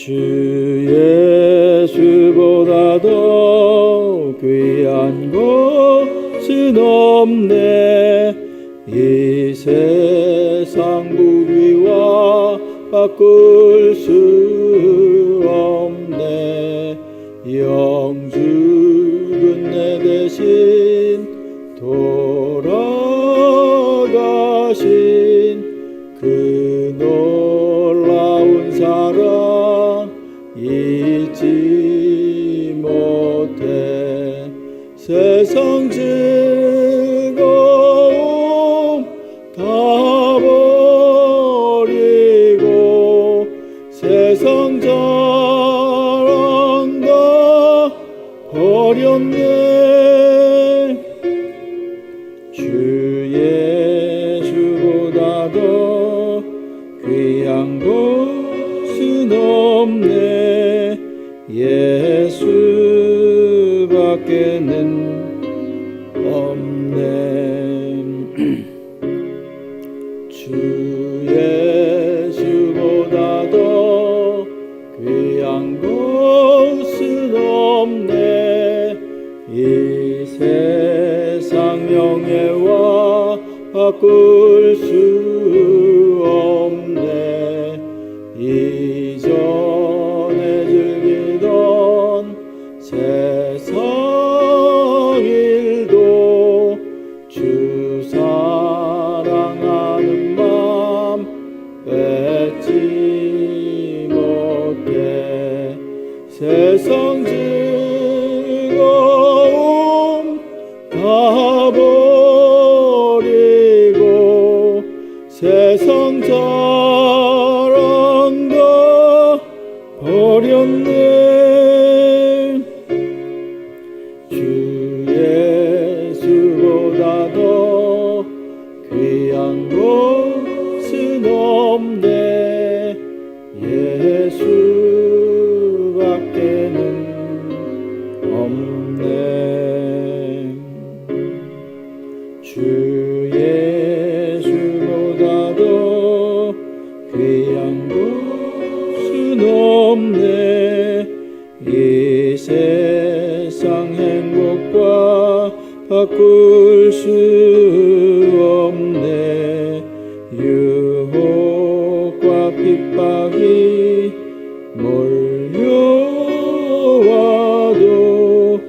주 예수보다 더 귀한 것은 없네. 이 세상 부귀와 바꿀 수 없네. 영주는 내 대신 돌아가신 그 놀라운 사랑 잊지 못해. 세상 즐거움 다 버리고 세상 자랑 다 버렸네. 주 예수보다 더 귀한 것은 없네. 예수밖에는 없네. 주 예수보다 더 귀한 것은 없네. 이 세상 명예와 바꿀 수 없네. 이전에 즐기던 세상 일도 주 사랑하는 맘 뺏지 못해. 세상 즐거움 다 버리고 세상 자랑 다 버렸네. 주 예수보다 더 귀한 것은 없네. 예수밖에는 없네. 주 예수보다 더 귀한 것은 없네. 이 세상 행복과 바꿀 수 없네. 유혹과 핍박이 몰려와도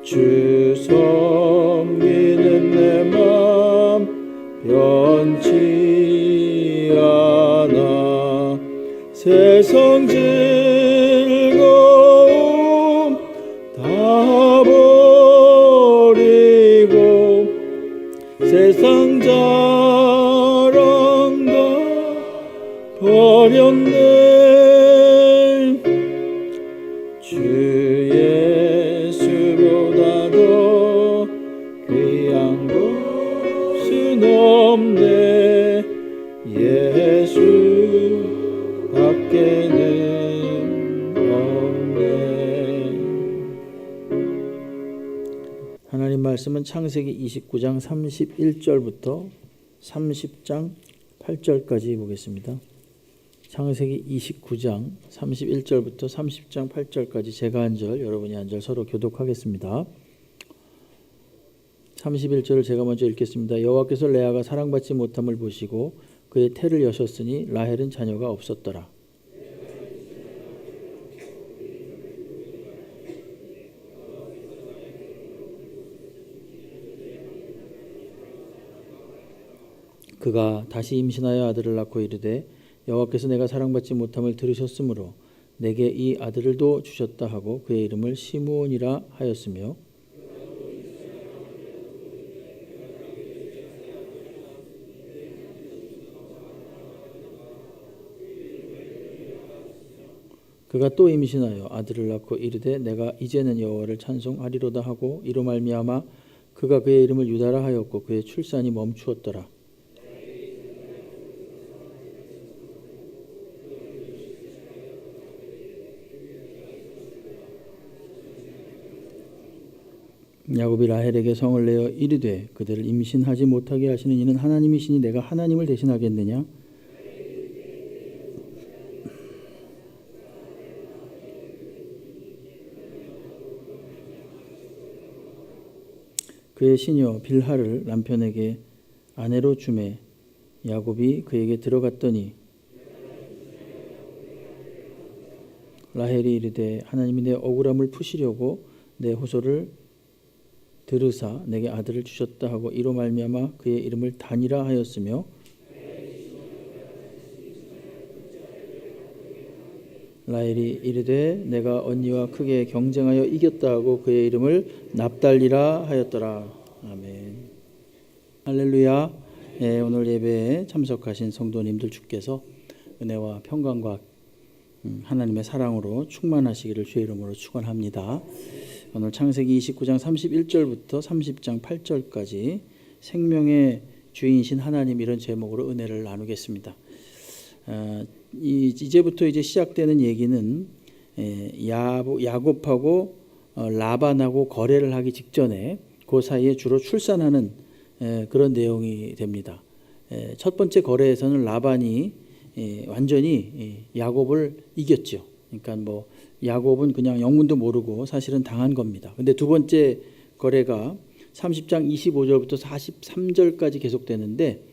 주 섬기는 내 맘 변치 않아. 세상 즐거움 다 버리고 세상 자랑 다 버렸네. 주 예수보다 더 귀한 것은 없네. 예수밖에는 없네. 하나님 말씀은 창세기 29장 31절부터 30장 8절까지 보겠습니다. 창세기 29장 31절부터 30장 8절까지 제가 한 절, 여러분이 한 절 서로 교독하겠습니다. 31절을 제가 먼저 읽겠습니다. 여호와께서 레아가 사랑받지 못함을 보시고 그의 태를 여셨으니 라헬은 자녀가 없었더라. 그가 다시 임신하여 아들을 낳고 이르되 여호와께서 내가 사랑받지 못함을 들으셨으므로 내게 이 아들을 도 주셨다 하고 그의 이름을 시므온이라 하였으며 그가 또 임신하여 아들을 낳고 이르되 내가 이제는 여호와를 찬송하리로다 하고 이로 말미암아 그가 그의 이름을 유다라 하였고 그의 출산이 멈추었더라. 야곱이 라헬에게 성을 내어 이르되 그들을 임신하지 못하게 하시는 이는 하나님이시니 내가 하나님을 대신하겠느냐? 그의 시녀 빌하를 남편에게 아내로 주매 야곱이 그에게 들어갔더니 라헬이 이르되 하나님이 내 억울함을 푸시려고 내 호소를 들으사 내게 아들을 주셨다 하고 이로 말미암아 그의 이름을 단이라 하였으며 라헬이 이르되 내가 언니와 크게 경쟁하여 이겼다 하고 그의 이름을 납달리라 하였더라. 아멘. 할렐루야. 오늘 예배에 참석하신 성도님들 주께서 은혜와 평강과 하나님의 사랑으로 충만하시기를 주의 이름으로 축원합니다. 오늘 창세기 29장 31절부터 30장 8절까지 생명의 주인이신 하나님 이런 제목으로 은혜를 나누겠습니다. 이제부터 이제 시작되는 얘기는 야곱하고 라반하고 거래를 하기 직전에 그 사이에 주로 출산하는 그런 내용이 됩니다. 첫 번째 거래에서는 라반이 완전히 야곱을 이겼죠. 그러니까 뭐 야곱은 그냥 영문도 모르고 사실은 당한 겁니다. 근데 두 번째 거래가 30장 25절부터 43절까지 계속되는데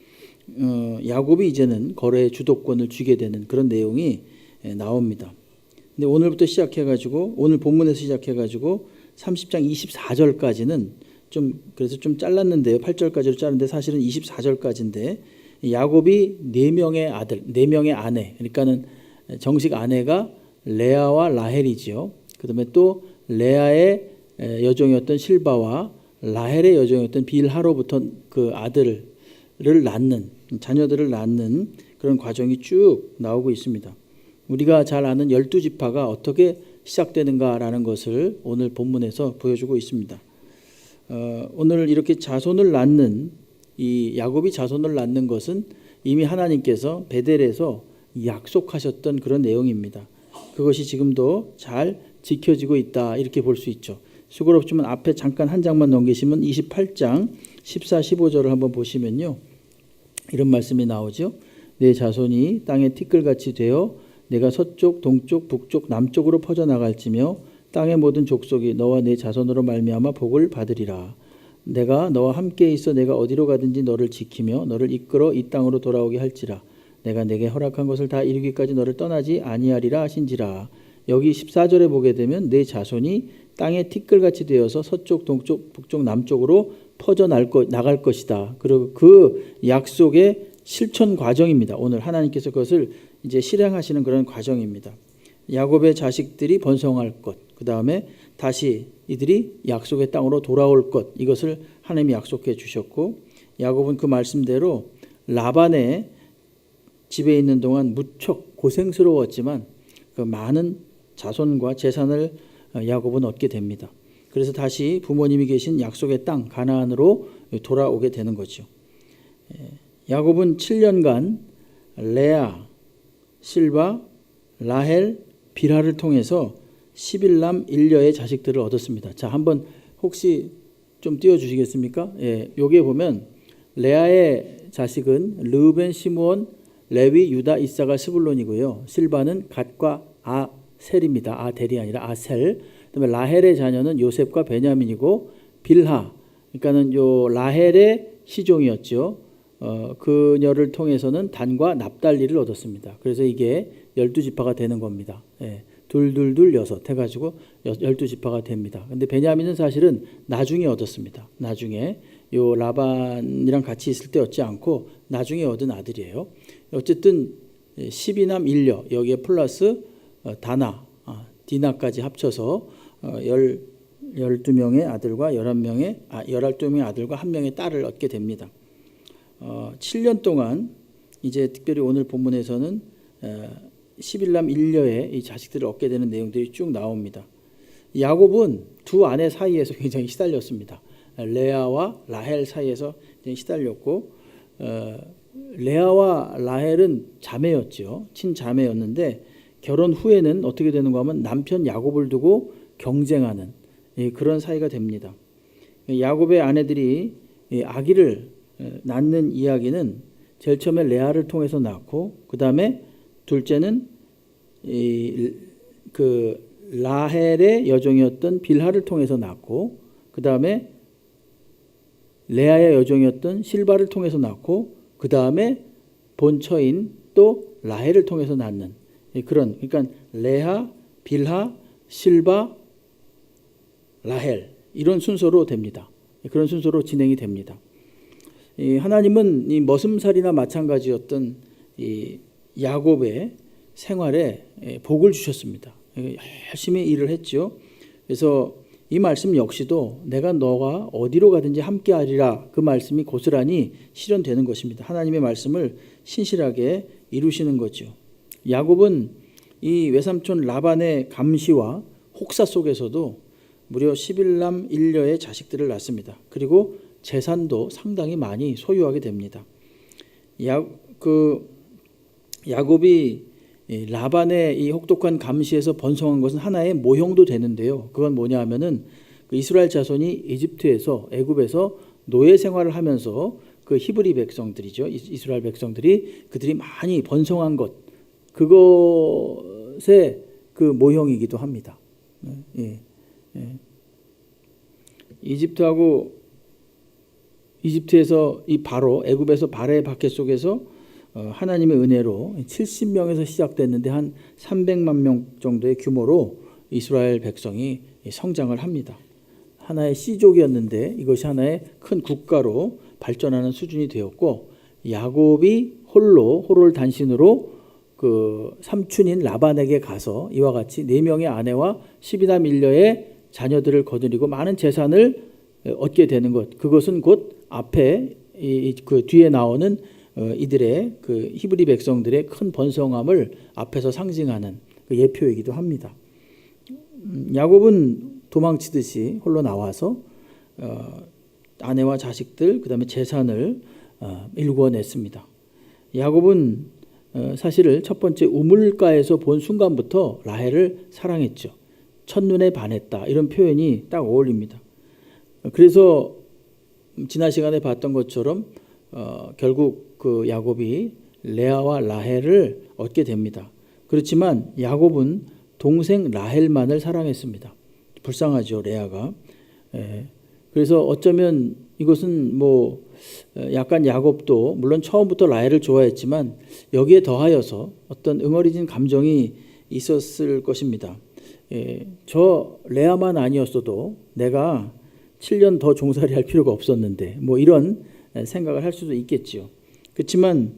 야곱이 이제는 거래의 주도권을 쥐게 되는 그런 내용이 나옵니다. 근데 오늘부터 시작해가지고 오늘 본문에서 시작해가지고 30장 24절까지는 그래서 좀 잘랐는데요. 8절까지로 자른데 사실은 24절까지인데 야곱이 4명의 아들, 4명의 아내, 그러니까는 정식 아내가 레아와 라헬이지요. 그다음에 또 레아의 여종이었던 실바와 라헬의 여종이었던 빌하로부터 그 아들을 낳는 자녀들을 낳는 그런 과정이 쭉 나오고 있습니다. 우리가 잘 아는 12지파가 어떻게 시작되는가라는 것을 오늘 본문에서 보여주고 있습니다. 오늘 이렇게 자손을 낳는 이 야곱이 자손을 낳는 것은 이미 하나님께서 베델에서 약속하셨던 그런 내용입니다. 그것이 지금도 잘 지켜지고 있다 이렇게 볼 수 있죠. 수고롭지만 앞에 잠깐 한 장만 넘기시면 28장 14, 15절을 한번 보시면요. 이런 말씀이 나오죠. 내 자손이 땅의 티끌같이 되어 내가 서쪽, 동쪽, 북쪽, 남쪽으로 퍼져나갈지며 땅의 모든 족속이 너와 내 자손으로 말미암아 복을 받으리라. 내가 너와 함께 있어 내가 어디로 가든지 너를 지키며 너를 이끌어 이 땅으로 돌아오게 할지라. 내가 내게 허락한 것을 다 이루기까지 너를 떠나지 아니하리라 하신지라. 여기 14절에 보게 되면 내 자손이 땅의 티끌같이 되어서 서쪽, 동쪽, 북쪽, 남쪽으로 퍼져나갈 것이다. 그리고 그 약속의 실천 과정입니다. 오늘 하나님께서 그것을 이제 실행하시는 그런 과정입니다. 야곱의 자식들이 번성할 것, 그 다음에 다시 이들이 약속의 땅으로 돌아올 것, 이것을 하나님이 약속해 주셨고 야곱은 그 말씀대로 라반의 집에 있는 동안 무척 고생스러웠지만 그 많은 자손과 재산을 야곱은 얻게 됩니다. 그래서 다시 부모님이 계신 약속의 땅 가나안으로 돌아오게 되는 거죠. 야곱은 7년간 레아, 실바, 라헬, 빌하를 통해서 11남 1녀의 자식들을 얻었습니다. 자, 한번 혹시 좀 띄워주시겠습니까? 여기에 보면 레아의 자식은 르우벤, 시므온, 레위, 유다, 이사가, 스불론이고요. 실바는 갓과 아셀입니다. 아델이 아니라 아셀. 그다음에 라헬의 자녀는 요셉과 베냐민이고 빌하, 그러니까는 요 라헬의 시종이었죠. 그녀를 통해서는 단과 납달리를 얻었습니다. 그래서 이게 12지파가 되는 겁니다. 둘둘둘 여섯 해가지고 12지파가 됩니다. 근데 베냐민은 사실은 나중에 얻었습니다. 나중에 요 라반이랑 같이 있을 때 얻지 않고 나중에 얻은 아들이에요. 어쨌든 12남 1녀 여기에 플러스 다나, 디나까지 합쳐서 12명의 아들과 12명의 아들과 1명의 딸을 얻게 됩니다. 7년 동안 이제 특별히 오늘 본문에서는 11남 1녀의 이 자식들을 얻게 되는 내용들이 쭉 나옵니다. 야곱은 두 아내 사이에서 굉장히 시달렸습니다. 레아와 라헬 사이에서 시달렸고 레아와 라헬은 자매였죠. 친자매였는데 결혼 후에는 어떻게 되는가 하면 남편 야곱을 두고 경쟁하는 그런 사이가 됩니다. 야곱의 아내들이 아기를 낳는 이야기는 제일 처음에 레아를 통해서 낳고 그 다음에 둘째는 그 라헬의 여종이었던 빌하를 통해서 낳고 그 다음에 레아의 여종이었던 실바를 통해서 낳고 그 다음에 본처인 또 라헬을 통해서 낳는 그런, 그러니까 레아, 빌하, 실바, 라헬 이런 순서로 됩니다. 그런 순서로 진행이 됩니다. 하나님은 이 머슴살이나 마찬가지였던 이 야곱의 생활에 복을 주셨습니다. 열심히 일을 했죠. 그래서 이 말씀 역시도 내가 너가 어디로 가든지 함께하리라, 그 말씀이 고스란히 실현되는 것입니다. 하나님의 말씀을 신실하게 이루시는 거죠. 야곱은 이 외삼촌 라반의 감시와 혹사 속에서도 무려 11남 1녀의 자식들을 낳습니다. 그리고 재산도 상당히 많이 소유하게 됩니다. 야곱이 라반의 이 혹독한 감시에서 번성한 것은 하나의 모형도 되는데요. 그건 뭐냐 하면은 그 이스라엘 자손이 애굽에서 노예 생활을 하면서 그 히브리 백성들이죠. 이스라엘 백성들이 그들이 많이 번성한 것, 그것의 그 모형이기도 합니다. 이집트에서 이 애굽에서 바로의 박해 속에서 하나님의 은혜로 70명에서 시작됐는데 한 300만 명 정도의 규모로 이스라엘 백성이 성장을 합니다. 하나의 씨족이었는데 이것이 하나의 큰 국가로 발전하는 수준이 되었고, 야곱이 홀로 단신으로 그 삼촌인 라반에게 가서 이와 같이 4명의 아내와 12남 1녀의 자녀들을 거느리고 많은 재산을 얻게 되는 것, 그것은 곧 앞에 그 뒤에 나오는 이들의 그 히브리 백성들의 큰 번성함을 앞에서 상징하는 그 예표이기도 합니다. 야곱은 도망치듯이 홀로 나와서 아내와 자식들, 그다음에 재산을 일구어냈습니다. 야곱은 사실 첫 번째 우물가에서 본 순간부터 라헬을 사랑했죠. 첫눈에 반했다, 이런 표현이 딱 어울립니다. 그래서 지난 시간에 봤던 것처럼 결국 그 야곱이 레아와 라헬을 얻게 됩니다. 그렇지만 야곱은 동생 라헬만을 사랑했습니다. 불쌍하죠, 레아가. 그래서 어쩌면 이것은 뭐 약간 야곱도 물론 처음부터 라헬을 좋아했지만 여기에 더하여서 어떤 응어리진 감정이 있었을 것입니다. 저 레아만 아니었어도 내가 7년 더 종살이 할 필요가 없었는데, 뭐 이런 생각을 할 수도 있겠지요. 그렇지만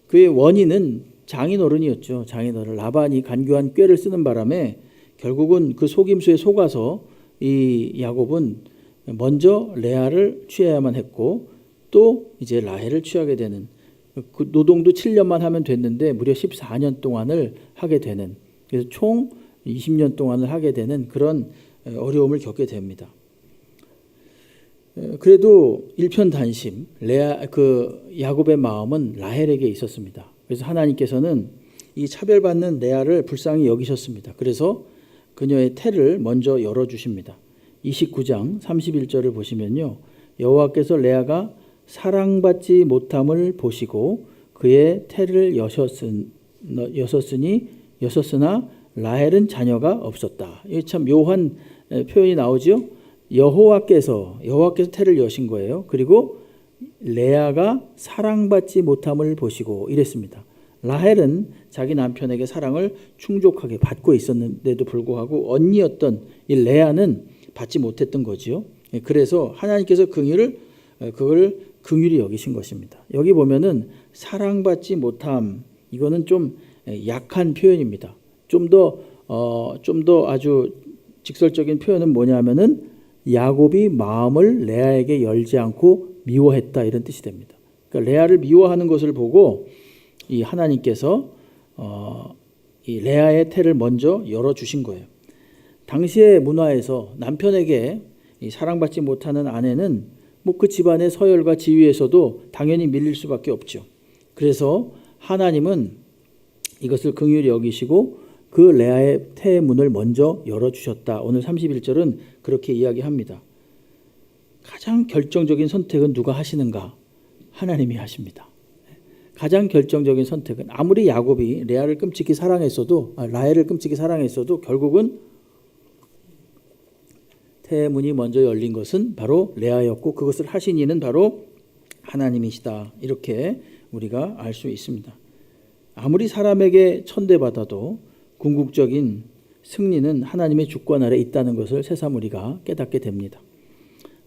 그의 원인은 장인어른이었죠. 장인어른 라반이 간교한 꾀를 쓰는 바람에 결국은 그 속임수에 속아서 이 야곱은 먼저 레아를 취해야만 했고 또 이제 라헬을 취하게 되는, 그 노동도 7년만 하면 됐는데 무려 14년 동안을 하게 되는, 그래서 총 20년 동안을 하게 되는 그런 어려움을 겪게 됩니다. 그래도 일편단심 야곱의 마음은 라헬에게 있었습니다. 그래서 하나님께서는 이 차별받는 레아를 불쌍히 여기셨습니다. 그래서 그녀의 태를 먼저 열어주십니다. 29장 31절을 보시면요, 여호와께서 레아가 사랑받지 못함을 보시고 그의 태를 여셨으나 라헬은 자녀가 없었다. 이게 참 묘한 표현이 나오죠. 여호와께서 태를 여신 거예요. 그리고 레아가 사랑받지 못함을 보시고 이랬습니다. 라헬은 자기 남편에게 사랑을 충족하게 받고 있었는데도 불구하고 언니였던 이 레아는 받지 못했던 거지요. 그래서 하나님께서 그걸 긍휼히 여기신 것입니다. 여기 보면은 사랑받지 못함, 이거는 좀 약한 표현입니다. 좀 더 아주 직설적인 표현은 뭐냐면은 야곱이 마음을 레아에게 열지 않고 미워했다, 이런 뜻이 됩니다. 그러니까 레아를 미워하는 것을 보고 이 하나님께서 이 레아의 태를 먼저 열어주신 거예요. 당시의 문화에서 남편에게 이 사랑받지 못하는 아내는 뭐 그 집안의 서열과 지위에서도 당연히 밀릴 수밖에 없죠. 그래서 하나님은 이것을 긍휼히 여기시고 그 레아의 태의 문을 먼저 열어주셨다. 오늘 31절은 그렇게 이야기합니다. 가장 결정적인 선택은 누가 하시는가? 하나님이 하십니다. 가장 결정적인 선택은 아무리 야곱이 라헬을 끔찍이 사랑했어도 결국은 태문이 먼저 열린 것은 바로 레아였고 그것을 하신 이는 바로 하나님이시다. 이렇게 우리가 알 수 있습니다. 아무리 사람에게 천대받아도 궁극적인 승리는 하나님의 주권 아래 있다는 것을 새삼 우리가 깨닫게 됩니다.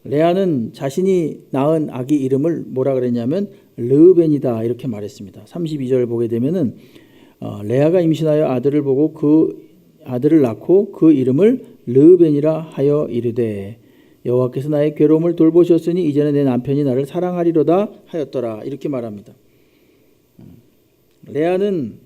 레아는 자신이 낳은 아기 이름을 뭐라 그랬냐면 르우벤이다 이렇게 말했습니다. 32절 보게 되면은 레아가 임신하여 아들을 보고 그 아들을 낳고 그 이름을 르우벤이라 하여 이르되 여호와께서 나의 괴로움을 돌보셨으니 이제는 내 남편이 나를 사랑하리로다 하였더라 이렇게 말합니다. 레아는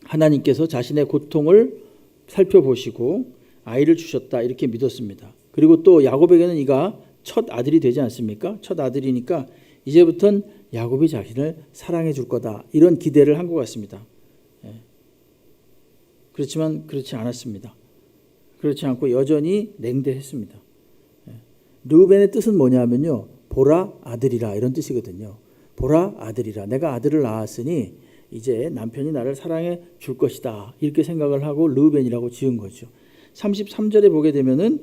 하나님께서 자신의 고통을 살펴보시고 아이를 주셨다 이렇게 믿었습니다. 그리고 또 야곱에게는 이가 첫 아들이 되지 않습니까? 첫 아들이니까 이제부터는 야곱이 자신을 사랑해 줄 거다 이런 기대를 한 것 같습니다. 그렇지만 그렇지 않았습니다. 그렇지 않고 여전히 냉대했습니다. 르우벤의 뜻은 뭐냐면요, 보라 아들이라 이런 뜻이거든요. 보라 아들이라, 내가 아들을 낳았으니 이제 남편이 나를 사랑해 줄 것이다 이렇게 생각을 하고 르우벤이라고 지은 거죠. 33절에 보게 되면은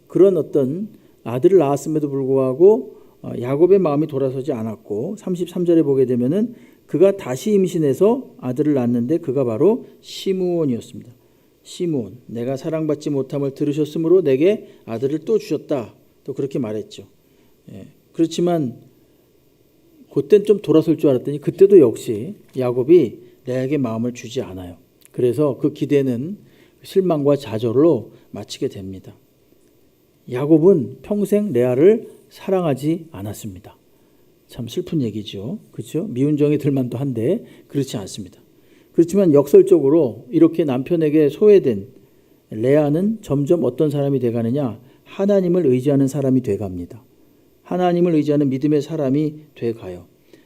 그런 어떤 아들을 낳았음에도 불구하고 야곱의 마음이 돌아서지 않았고 33절에 보게 되면은 그가 다시 임신해서 아들을 낳았는데 그가 바로 시므온이었습니다. 시므온, 내가 사랑받지 못함을 들으셨으므로 내게 아들을 또 주셨다. 또 그렇게 말했죠. 그렇지만 그때는 좀 돌아설 줄 알았더니 그때도 역시 야곱이 레아에게 마음을 주지 않아요. 그래서 그 기대는 실망과 좌절로 마치게 됩니다. 야곱은 평생 레아를 사랑하지 않았습니다. 참 슬픈 얘기죠. 그렇죠? 미운 정이 들만도 한데 그렇지 않습니다. 그렇지만 역설적으로 이렇게 남편에게 소외된 레아는 점점 어떤 사람이 돼가느냐? 하나님을 의지하는 사람이 돼갑니다. 하나님을 의지하는 믿음의 사람이 돼가요.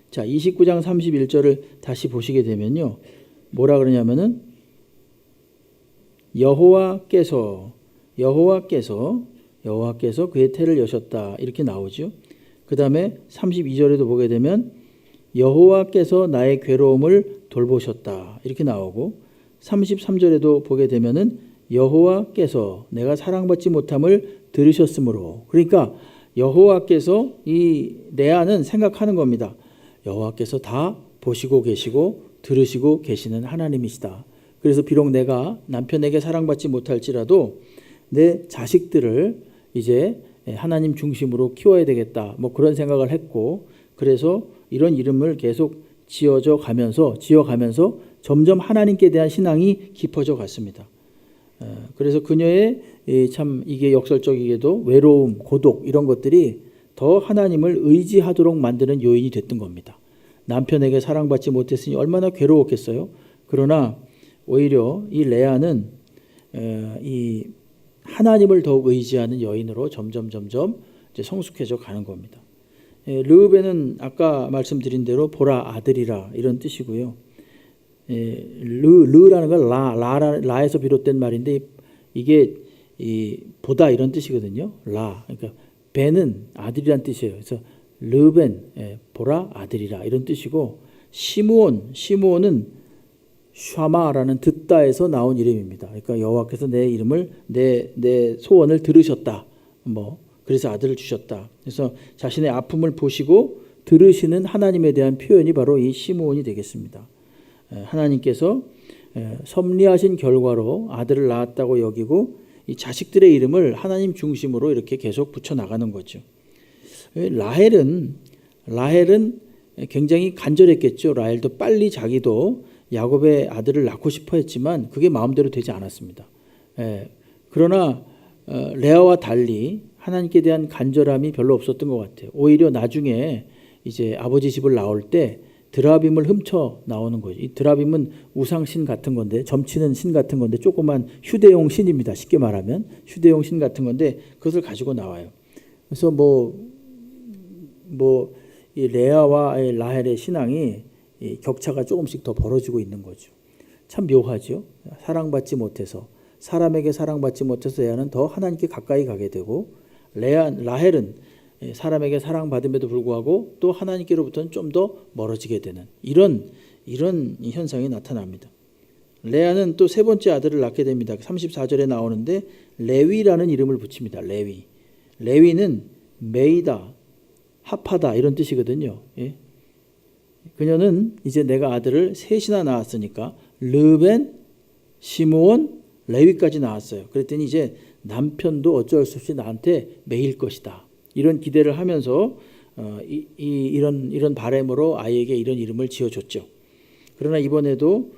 자, 29장 31절을 다시 보시게 되면요. 뭐라 그러냐면은 여호와께서 그의 태를 여셨다 이렇게 나오죠. 그 다음에 32절에도 보게 되면 여호와께서 나의 괴로움을 돌보셨다 이렇게 나오고 33절에도 보게 되면은 여호와께서 내가 사랑받지 못함을 들으셨으므로, 그러니까 여호와께서 이 레아는 생각하는 겁니다. 여호와께서 다 보시고 계시고 들으시고 계시는 하나님이시다. 그래서 비록 내가 남편에게 사랑받지 못할지라도 내 자식들을 이제 하나님 중심으로 키워야 되겠다. 뭐 그런 생각을 했고, 그래서 이런 이름을 계속 지어가면서 점점 하나님께 대한 신앙이 깊어져 갔습니다. 그래서 그녀의 참 이게 역설적이게도 외로움, 고독 이런 것들이 더 하나님을 의지하도록 만드는 요인이 됐던 겁니다. 남편에게 사랑받지 못했으니 얼마나 괴로웠겠어요. 그러나 오히려 이 레아는 이 하나님을 더욱 의지하는 여인으로 점점 이제 성숙해져 가는 겁니다. 르우벤은 아까 말씀드린 대로 보라 아들이라 이런 뜻이고요. 르라는 건 라에서 비롯된 말인데 이게 보다 이런 뜻이거든요. 그러니까 벤은 아들이란 뜻이에요. 그래서 르벤 보라 아들이라 이런 뜻이고, 시므온은 샤마라는 듣다에서 나온 이름입니다. 그러니까 여호와께서 내 이름을 내 소원을 들으셨다. 그래서 아들을 주셨다. 그래서 자신의 아픔을 보시고 들으시는 하나님에 대한 표현이 바로 이 시므온이 되겠습니다. 하나님께서 섭리하신 결과로 아들을 낳았다고 여기고 이 자식들의 이름을 하나님 중심으로 이렇게 계속 붙여 나가는 거죠. 라헬은 굉장히 간절했겠죠. 라헬도 빨리 자기도 야곱의 아들을 낳고 싶어 했지만 그게 마음대로 되지 않았습니다. 그러나 레아와 달리 하나님께 대한 간절함이 별로 없었던 것 같아요. 오히려 나중에 이제 아버지 집을 나올 때 드라빔을 훔쳐 나오는 거죠. 이 드라빔은 우상신 같은 건데, 점치는 신 같은 건데, 조그만 휴대용 신입니다. 쉽게 말하면 휴대용 신 같은 건데 그것을 가지고 나와요. 그래서 이 레아와 라헬의 신앙이 이 격차가 조금씩 더 벌어지고 있는 거죠. 참 묘하죠. 사람에게 사랑받지 못해서 레아는 더 하나님께 가까이 가게 되고, 라헬은 사람에게 사랑받음에도 불구하고 또 하나님께로부터는 좀 더 멀어지게 되는 이런 현상이 나타납니다. 레아는 또 세 번째 아들을 낳게 됩니다. 34절에 나오는데 레위라는 이름을 붙입니다. 레위. 레위는 매이다, 합하다 이런 뜻이거든요. 예? 그녀는 이제 내가 아들을 셋이나 낳았으니까 르벤, 시므온, 레위까지 낳았어요. 그랬더니 이제 남편도 어쩔 수 없이 나한테 매일 것이다. 이런 기대를 하면서 이런 바람으로 아이에게 이런 이름을 지어줬죠. 그러나 이번에도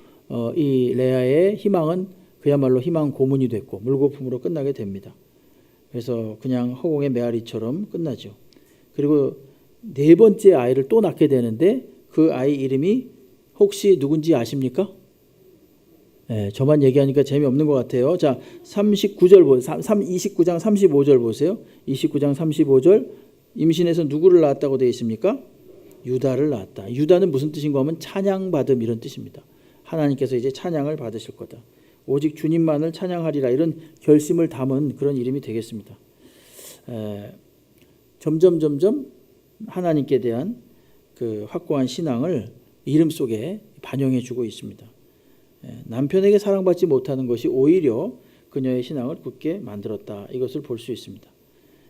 이 레아의 희망은 그야말로 희망 고문이 됐고 물거품으로 끝나게 됩니다. 그래서 그냥 허공의 메아리처럼 끝나죠. 그리고 네 번째 아이를 또 낳게 되는데 그 아이 이름이 혹시 누군지 아십니까? 네, 저만 얘기하니까 재미없는 것 같아요. 자, 29장 35절 보세요. 29장 35절 임신해서 누구를 낳았다고 되어 있습니까? 유다를 낳았다. 유다는 무슨 뜻인가 하면 찬양받음 이런 뜻입니다. 하나님께서 이제 찬양을 받으실 거다. 오직 주님만을 찬양하리라 이런 결심을 담은 그런 이름이 되겠습니다. 점점 하나님께 대한 그 확고한 신앙을 이름 속에 반영해 주고 있습니다. 남편에게 사랑받지 못하는 것이 오히려 그녀의 신앙을 굳게 만들었다. 이것을 볼 수 있습니다.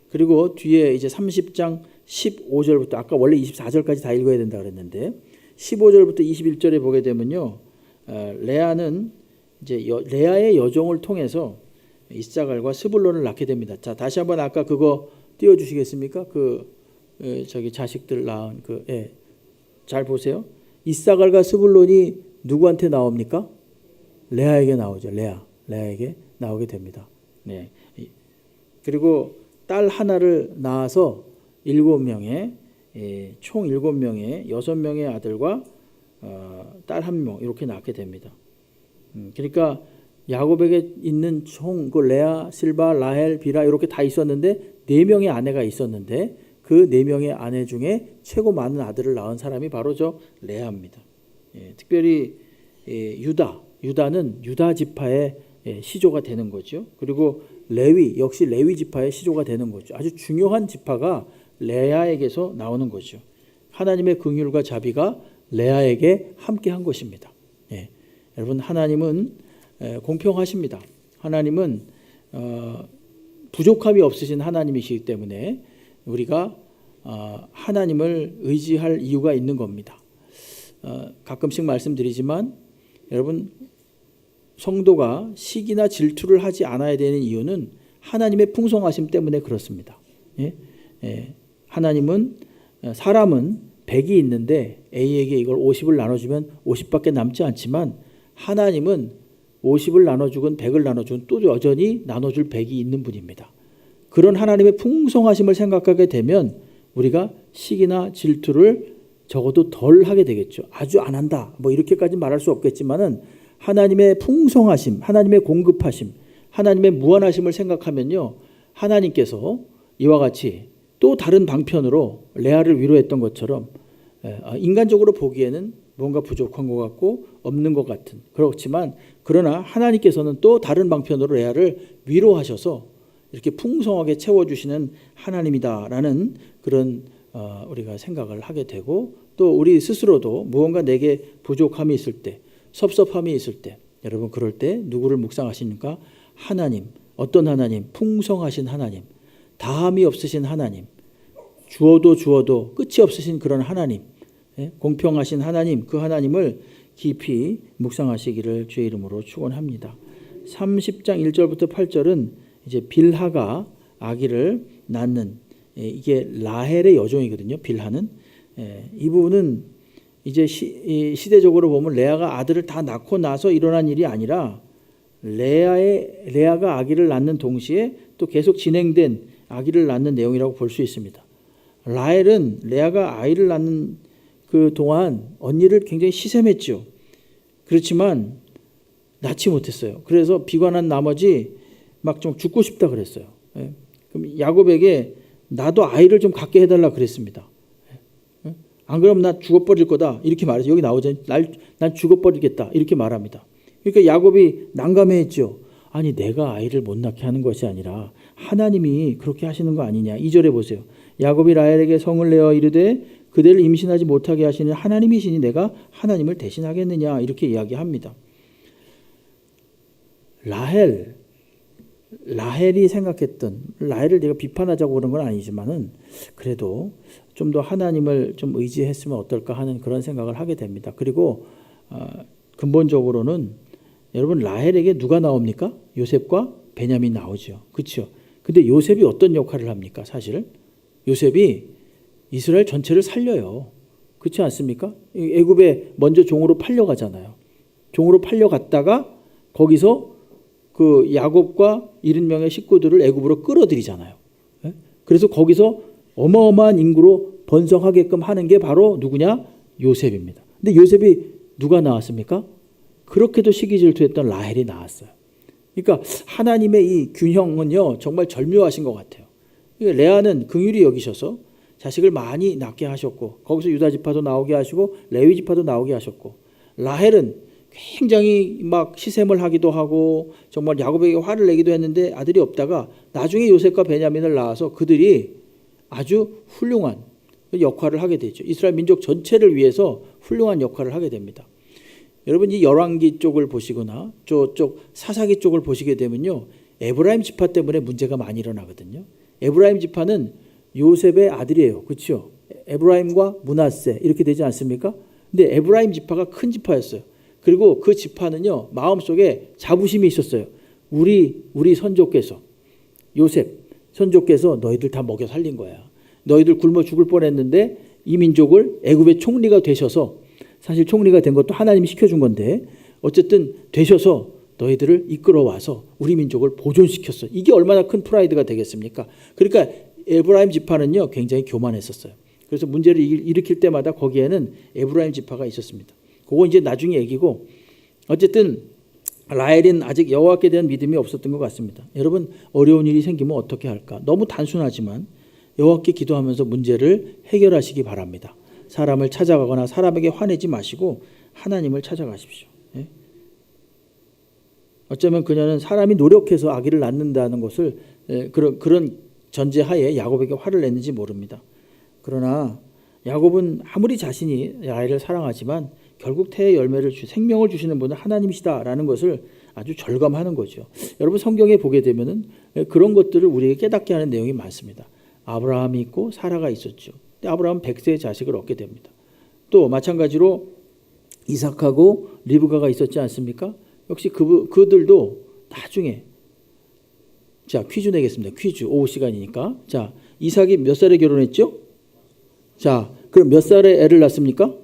그리고 뒤에 이제 30장 15절부터 아까 원래 24절까지 다 읽어야 된다 그랬는데 15절부터 21절에 보게 되면요. 레아는 이제 레아의 여종을 통해서 이사갈과 스불론을 낳게 됩니다. 자, 다시 한번 아까 그거 띄워 주시겠습니까? 저기 자식들 낳은 잘 보세요. 이사갈과 스불론이 누구한테 나옵니까? 레아에게 나오죠. 레아에게 나오게 됩니다. 네. 그리고 딸 하나를 낳아서 7명의 총 7명의 6명의 아들과 딸 1명 이렇게 낳게 됩니다. 그러니까 야곱에게 있는 총 그 레아, 실바, 라헬, 비라 이렇게 다 있었는데 4명의 아내가 있었는데 그 4명의 아내 중에 최고 많은 아들을 낳은 사람이 바로 저 레아입니다. 특별히 유다는 유다 지파의 시조가 되는 거죠. 그리고 레위 역시 레위 지파의 시조가 되는 거죠. 아주 중요한 지파가 레아에게서 나오는 거죠. 하나님의 긍휼과 자비가 레아에게 함께한 것입니다. 여러분 하나님은 공평하십니다. 하나님은 부족함이 없으신 하나님이시기 때문에 우리가 하나님을 의지할 이유가 있는 겁니다. 가끔씩 말씀드리지만 여러분 성도가 시기나 질투를 하지 않아야 되는 이유는 하나님의 풍성하심 때문에 그렇습니다. 하나님은 사람은 100이 있는데 A에게 이걸 50을 나눠주면 50밖에 남지 않지만 하나님은 50을 나눠주건 100을 나눠주건 또 여전히 나눠줄 100이 있는 분입니다. 그런 하나님의 풍성하심을 생각하게 되면 우리가 시기나 질투를 적어도 덜 하게 되겠죠. 아주 안 한다 뭐 이렇게까지 말할 수 없겠지만은 하나님의 풍성하심, 하나님의 공급하심, 하나님의 무한하심을 생각하면요. 하나님께서 이와 같이 또 다른 방편으로 레아를 위로했던 것처럼 인간적으로 보기에는 뭔가 부족한 것 같고 없는 것 같은 그렇지만 그러나 하나님께서는 또 다른 방편으로 레아를 위로하셔서 이렇게 풍성하게 채워주시는 하나님이다라는 그런 우리가 생각을 하게 되고 또 우리 스스로도 무언가 내게 부족함이 있을 때 섭섭함이 있을 때 여러분 그럴 때 누구를 묵상하십니까? 하나님, 어떤 하나님? 풍성하신 하나님, 다함이 없으신 하나님, 주어도 끝이 없으신 그런 하나님, 공평하신 하나님, 그 하나님을 깊이 묵상하시기를 주의 이름으로 축원합니다. 30장 1절부터 8절은 이제 빌하가 아기를 낳는 이게 라헬의 여종이거든요. 빌하는 이 부분은 이제 시대적으로 보면 레아가 아들을 다 낳고 나서 일어난 일이 아니라 레아가 아기를 낳는 동시에 또 계속 진행된 아기를 낳는 내용이라고 볼 수 있습니다. 라헬은 레아가 아이를 낳는 그 동안 언니를 굉장히 시샘했죠. 그렇지만 낳지 못했어요. 그래서 비관한 나머지 막 좀 죽고 싶다 그랬어요. 그럼 야곱에게 나도 아이를 좀 갖게 해달라 그랬습니다. 안 그러면 나 죽어버릴 거다 이렇게 말해서 여기 나오잖아요. 난 죽어버리겠다 이렇게 말합니다. 그러니까 야곱이 난감해했죠. 아니 내가 아이를 못 낳게 하는 것이 아니라 하나님이 그렇게 하시는 거 아니냐. 2절에 보세요. 야곱이 라헬에게 성을 내어 이르되 그대를 임신하지 못하게 하시는 하나님이시니 내가 하나님을 대신하겠느냐 이렇게 이야기합니다. 라헬이 생각했던, 라헬을 내가 비판하자고 그런 건 아니지만은 그래도 좀 더 하나님을 좀 의지했으면 어떨까 하는 그런 생각을 하게 됩니다. 그리고 근본적으로는 여러분, 라헬에게 누가 나옵니까? 요셉과 베냐민 나오죠. 그렇죠? 근데 요셉이 어떤 역할을 합니까? 사실 요셉이 이스라엘 전체를 살려요. 그렇지 않습니까? 애굽에 먼저 종으로 팔려가잖아요. 종으로 팔려갔다가 거기서 그 야곱과 70명의 식구들을 애굽으로 끌어들이잖아요. 그래서 거기서 어마어마한 인구로 번성하게끔 하는 게 바로 누구냐? 요셉입니다. 근데 요셉이 누가 나왔습니까? 그렇게도 시기질투했던 라헬이 나왔어요. 그러니까 하나님의 이 균형은요, 정말 절묘하신 것 같아요. 레아는 긍휼히 여기셔서 자식을 많이 낳게 하셨고, 거기서 유다 지파도 나오게 하시고 레위 지파도 나오게 하셨고, 라헬은 굉장히 막 시샘을 하기도 하고 정말 야곱에게 화를 내기도 했는데 아들이 없다가 나중에 요셉과 베냐민을 낳아서 그들이 아주 훌륭한 역할을 하게 되죠. 이스라엘 민족 전체를 위해서 훌륭한 역할을 하게 됩니다. 여러분, 이 열왕기 쪽을 보시거나 저쪽 사사기 쪽을 보시게 되면요, 에브라임 지파 때문에 문제가 많이 일어나거든요. 에브라임 지파는 요셉의 아들이에요. 그렇죠? 에브라임과 므낫세 이렇게 되지 않습니까? 근데 에브라임 지파가 큰 지파였어요. 그리고 그 지파는요, 마음속에 자부심이 있었어요. 우리 선조께서, 요셉 선조께서 너희들 다 먹여 살린 거야. 너희들 굶어 죽을 뻔했는데 이 민족을 애굽의 총리가 되셔서, 사실 총리가 된 것도 하나님이 시켜준 건데 어쨌든 되셔서 너희들을 이끌어와서 우리 민족을 보존시켰어. 이게 얼마나 큰 프라이드가 되겠습니까? 그러니까 에브라임 지파는요, 굉장히 교만했었어요. 그래서 문제를 일으킬 때마다 거기에는 에브라임 지파가 있었습니다. 그거 이제 나중에 얘기고, 어쨌든 라헬은 아직 여호와께 대한 믿음이 없었던 것 같습니다. 여러분, 어려운 일이 생기면 어떻게 할까? 너무 단순하지만 여호와께 기도하면서 문제를 해결하시기 바랍니다. 사람을 찾아가거나 사람에게 화내지 마시고 하나님을 찾아가십시오. 예? 어쩌면 그녀는 사람이 노력해서 아기를 낳는다는 것을 그런 전제하에 야곱에게 화를 냈는지 모릅니다. 그러나 야곱은 아무리 자신이 라헬을 사랑하지만 결국 태의 열매를 생명을 주시는 분은 하나님이시다라는 것을 아주 절감하는 거죠. 여러분, 성경에 보게 되면은 그런 것들을 우리에게 깨닫게 하는 내용이 많습니다. 아브라함이 있고 사라가 있었죠. 아브라함은 100세의 자식을 얻게 됩니다. 또 마찬가지로 이삭하고 리브가가 있었지 않습니까? 역시 그들도 나중에, 자, 퀴즈 내겠습니다. 퀴즈, 오후 시간이니까. 자, 이삭이 몇 살에 결혼했죠? 자, 그럼 몇 살에 애를 낳습니까?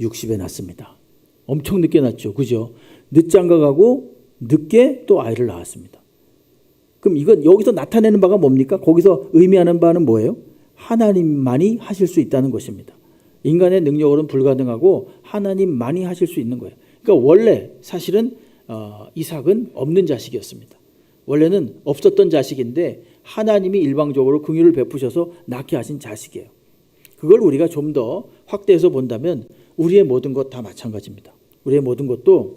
60에 낳습니다. 엄청 늦게 낳죠. 그죠? 늦장가가고 늦게 또 아이를 낳았습니다. 그럼 이건 여기서 나타내는 바가 뭡니까? 거기서 의미하는 바는 뭐예요? 하나님만이 하실 수 있다는 것입니다. 인간의 능력으로는 불가능하고 하나님만이 하실 수 있는 거예요. 그러니까 원래 사실은 이삭은 없는 자식이었습니다. 원래는 없었던 자식인데 하나님이 일방적으로 긍휼을 베푸셔서 낳게 하신 자식이에요. 그걸 우리가 좀 더 확대해서 본다면 우리의 모든 것 다 마찬가지입니다. 우리의 모든 것도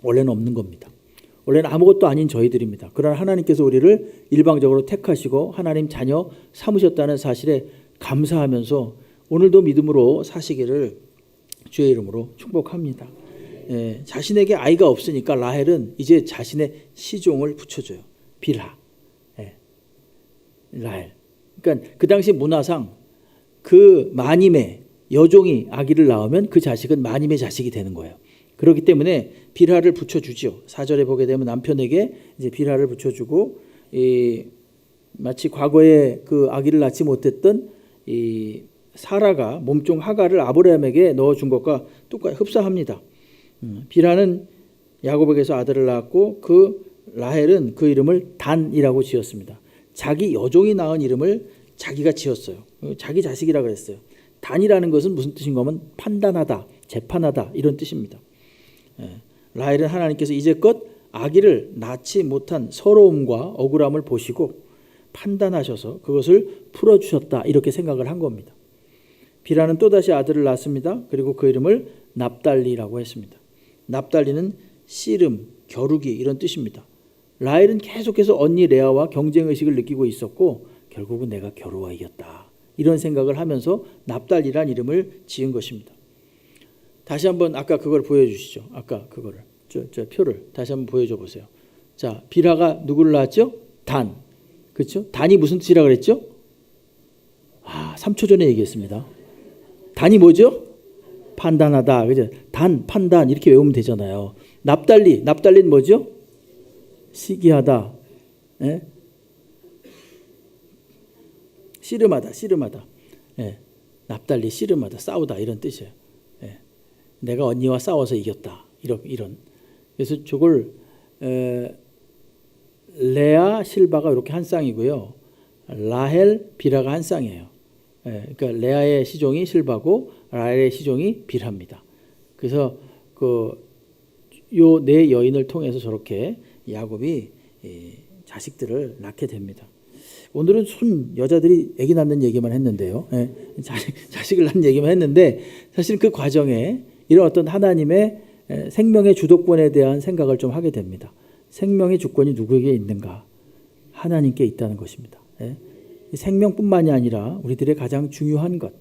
원래는 없는 겁니다. 원래는 아무것도 아닌 저희들입니다. 그러나 하나님께서 우리를 일방적으로 택하시고 하나님 자녀 삼으셨다는 사실에 감사하면서 오늘도 믿음으로 사시기를 주의 이름으로 축복합니다. 예, 자신에게 아이가 없으니까 라헬은 이제 자신의 시종을 붙여줘요. 빌하. 예, 라헬. 그러니까 그 당시 문화상 그 마님의 여종이 아기를 낳으면 그 자식은 마님의 자식이 되는 거예요. 그렇기 때문에 빌하를 붙여주죠. 4절에 보게 되면 남편에게 이제 빌하를 붙여주고, 마치 과거에 그 아기를 낳지 못했던 이 사라가 몸종 하갈을 아브라함에게 넣어준 것과 똑같이 흡사합니다. 빌하는 야곱에게서 아들을 낳았고 그 라헬은 그 이름을 단이라고 지었습니다. 자기 여종이 낳은 이름을 자기가 지었어요. 자기 자식이라 그랬어요. 단이라는 것은 무슨 뜻인가 하면 판단하다, 재판하다 이런 뜻입니다. 라헬은 하나님께서 이제껏 아기를 낳지 못한 서러움과 억울함을 보시고 판단하셔서 그것을 풀어주셨다 이렇게 생각을 한 겁니다. 빌하는 또다시 아들을 낳습니다. 그리고 그 이름을 납달리라고 했습니다. 납달리는 씨름, 겨루기 이런 뜻입니다. 라헬은 계속해서 언니 레아와 경쟁의식을 느끼고 있었고 결국은 내가 겨루어 이겼다 이런 생각을 하면서 납달리란 이름을 지은 것입니다. 다시 한번 아까 그걸 보여주시죠. 아까 그거를 저 표를 다시 한번 보여줘 보세요. 자, 비라가 누구를 낳았죠? 단. 그렇죠? 단이 무슨 뜻이라 그랬죠? 3초 전에 얘기했습니다. 단이 뭐죠? 판단하다. 그죠? 단, 판단 이렇게 외우면 되잖아요. 납달리는 뭐죠? 시기하다. 예? 씨름하다. 예. 납달리 씨름하다, 싸우다 이런 뜻이에요. 예. 내가 언니와 싸워서 이겼다. 이런. 그래서 저걸 레아, 실바가 이렇게 한 쌍이고요. 라헬, 비라가 한 쌍이에요. 예. 그러니까 레아의 시종이 실바고 라헬의 시종이 비라입니다. 그래서 요 네 여인을 통해서 저렇게 야곱이 자식들을 낳게 됩니다. 오늘은 여자들이 아기 낳는 얘기만 했는데요. 예, 자식을 낳는 얘기만 했는데 사실 그 과정에 이런 어떤 하나님의 생명의 주도권에 대한 생각을 좀 하게 됩니다. 생명의 주권이 누구에게 있는가? 하나님께 있다는 것입니다. 예, 생명뿐만이 아니라 우리들의 가장 중요한 것,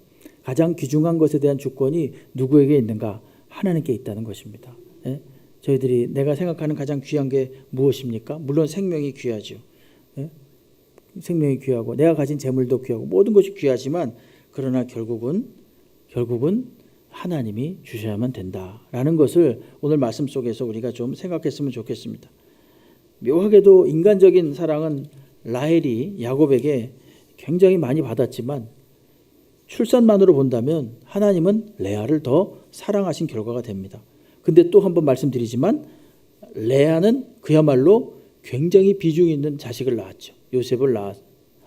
가장 귀중한 것에 대한 주권이 누구에게 있는가? 하나님께 있다는 것입니다. 예, 저희들이 내가 생각하는 가장 귀한 게 무엇입니까? 물론 생명이 귀하죠. 예? 생명이 귀하고 내가 가진 재물도 귀하고 모든 것이 귀하지만 그러나 결국은 하나님이 주셔야만 된다라는 것을 오늘 말씀 속에서 우리가 좀 생각했으면 좋겠습니다. 묘하게도 인간적인 사랑은 라헬이 야곱에게 굉장히 많이 받았지만 출산만으로 본다면 하나님은 레아를 더 사랑하신 결과가 됩니다. 근데 또 한번 말씀드리지만 레아는 그야말로 굉장히 비중 있는 자식을 낳았죠.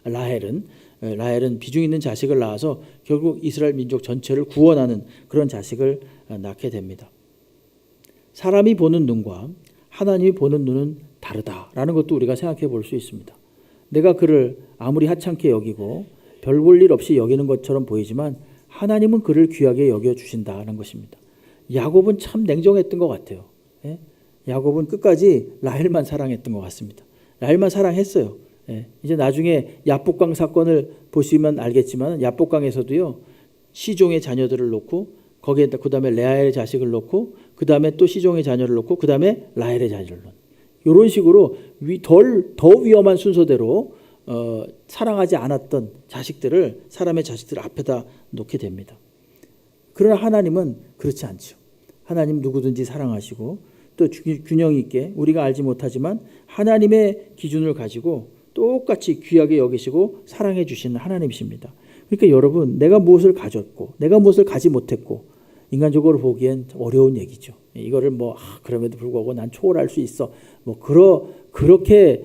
라헬은 비중 있는 자식을 낳아서 결국 이스라엘 민족 전체를 구원하는 그런 자식을 낳게 됩니다. 사람이 보는 눈과 하나님이 보는 눈은 다르다라는 것도 우리가 생각해 볼 수 있습니다. 내가 그를 아무리 하찮게 여기고 별 볼 일 없이 여기는 것처럼 보이지만 하나님은 그를 귀하게 여겨주신다는 것입니다. 야곱은 참 냉정했던 것 같아요. 예? 야곱은 끝까지 라헬만 사랑했던 것 같습니다. 라헬만 사랑했어요. 예. 이제 나중에 야복강 사건을 보시면 알겠지만 야복강에서도요 시종의 자녀들을 놓고 거기에 그 다음에 레아의 자식을 놓고 그 다음에 또 시종의 자녀를 놓고 그 다음에 라헬의 자녀를 놓고 이런 식으로 더 위험한 순서대로 사랑하지 않았던 자식들을 사람의 자식들 앞에다 놓게 됩니다. 그러나 하나님은 그렇지 않죠. 하나님 누구든지 사랑하시고 또 균형 있게 우리가 알지 못하지만 하나님의 기준을 가지고 똑같이 귀하게 여기시고 사랑해 주시는 하나님이십니다. 그러니까 여러분 내가 무엇을 가졌고 내가 무엇을 가지 못했고 인간적으로 보기엔 어려운 얘기죠. 이거를 그럼에도 불구하고 난 초월할 수 있어. 그렇게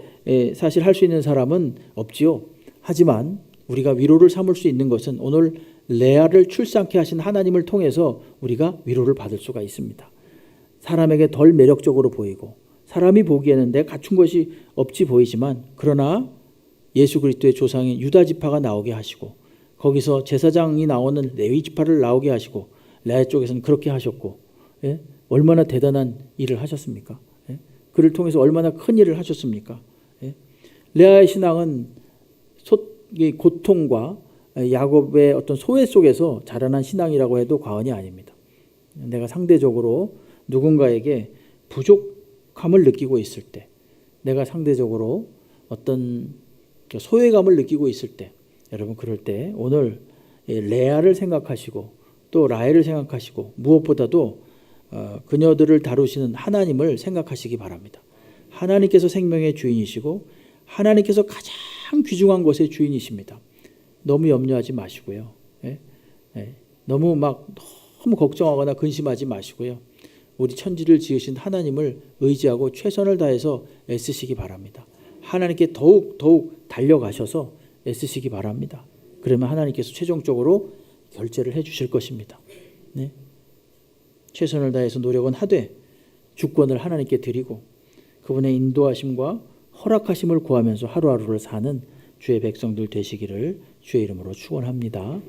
사실 할 수 있는 사람은 없지요. 하지만 우리가 위로를 삼을 수 있는 것은 오늘 레아를 출산케 하신 하나님을 통해서 우리가 위로를 받을 수가 있습니다. 사람에게 덜 매력적으로 보이고 사람이 보기에는 내가 갖춘 것이 없이 보이지만 그러나 예수 그리스도의 조상인 유다 지파가 나오게 하시고 거기서 제사장이 나오는 레위 지파를 나오게 하시고 레아 쪽에서는 그렇게 하셨고 예? 얼마나 대단한 일을 하셨습니까? 예? 그를 통해서 얼마나 큰 일을 하셨습니까? 예? 레아의 신앙은 고통과 야곱의 어떤 소외 속에서 자라난 신앙이라고 해도 과언이 아닙니다. 내가 상대적으로 누군가에게 부족함을 느끼고 있을 때, 내가 상대적으로 어떤 소외감을 느끼고 있을 때, 여러분 그럴 때 오늘 레아를 생각하시고 또 라헬을 생각하시고 무엇보다도 그녀들을 다루시는 하나님을 생각하시기 바랍니다. 하나님께서 생명의 주인이시고 하나님께서 가장 귀중한 것의 주인이십니다. 너무 염려하지 마시고요. 예? 예. 너무 걱정하거나 근심하지 마시고요. 우리 천지를 지으신 하나님을 의지하고 최선을 다해서 애쓰시기 바랍니다. 하나님께 더욱 달려가셔서 애쓰시기 바랍니다. 그러면 하나님께서 최종적으로 결제를 해 주실 것입니다. 네? 최선을 다해서 노력은 하되 주권을 하나님께 드리고 그분의 인도하심과 허락하심을 구하면서 하루하루를 사는 주의 백성들 되시기를 주의 이름으로 축원합니다.